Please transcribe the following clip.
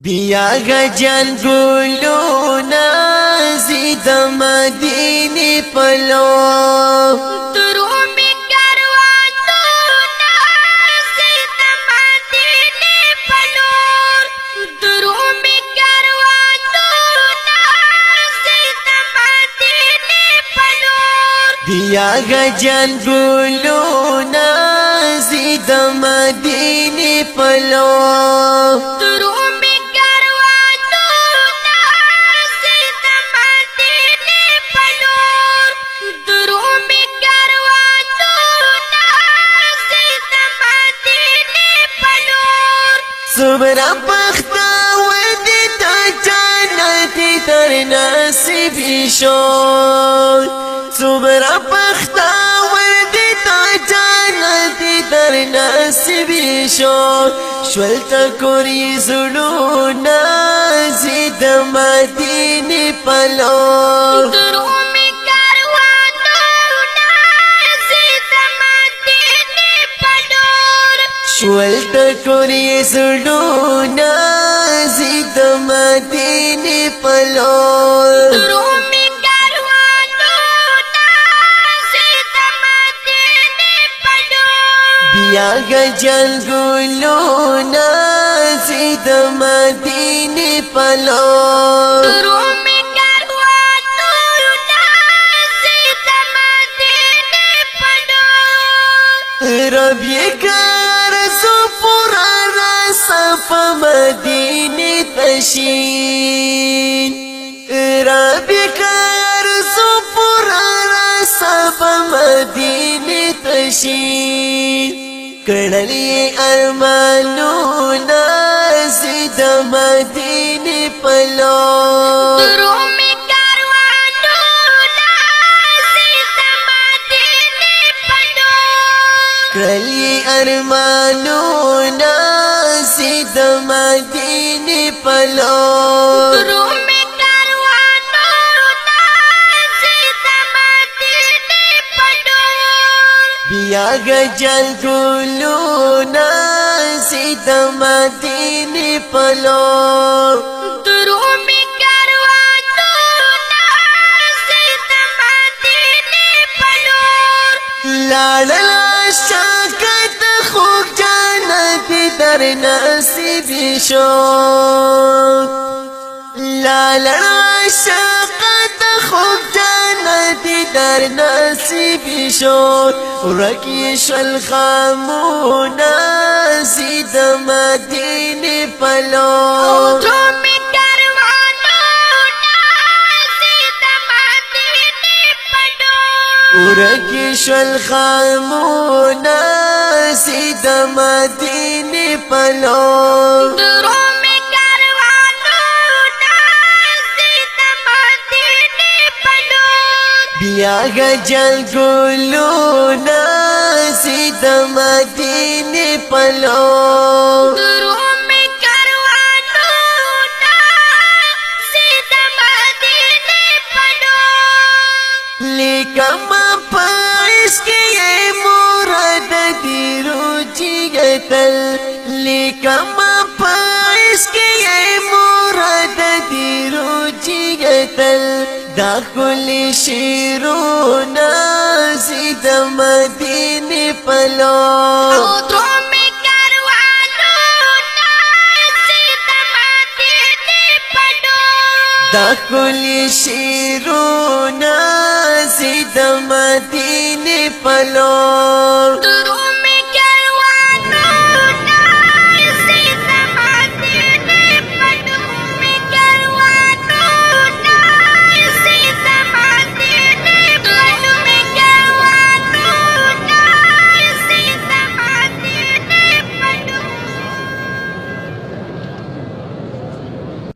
بیا غجن گلونا زید مدینی پلو درو می کاروانونا زید مدینی پلور درو می کاروانونا زید مدینی پلور بیا غجن گلونا زید مدینی پلو صبر بختا ودی تا جنتی در نصیب شد صبر بختا ودی تا جنتی در نصیب شد شولتا کوری زلونا زید مدینی پلو شولتا کوری زلونا زید مدینی پلو بیا غجن گلونا زید مدینی پلو ربی کار سپورا رسف مدینی تشین ربی کار سپورا رسف مدینی تشین کڑلی ارمانونا زید مدینی پلو کلی ارمانونا زید مدینی پلو بیا غجن گلونا زید مدینی پلو لالا شاکت خوک جانتی در نصیب شد لالا شاکت خوک جانتی در نصیب شد رکیش الخامونا زید مدینی پلو رکیش الخامونا زید مدینی پلو بیا غجن گلونا زید مدینی پلو لیکم پایس کی مراد دیرو جیگتل لیکم پایس کی مراد دیرو جیگتل دا کلی شیرونا زید مدینی پلو دا کلی شیرونا زید مدینی پلو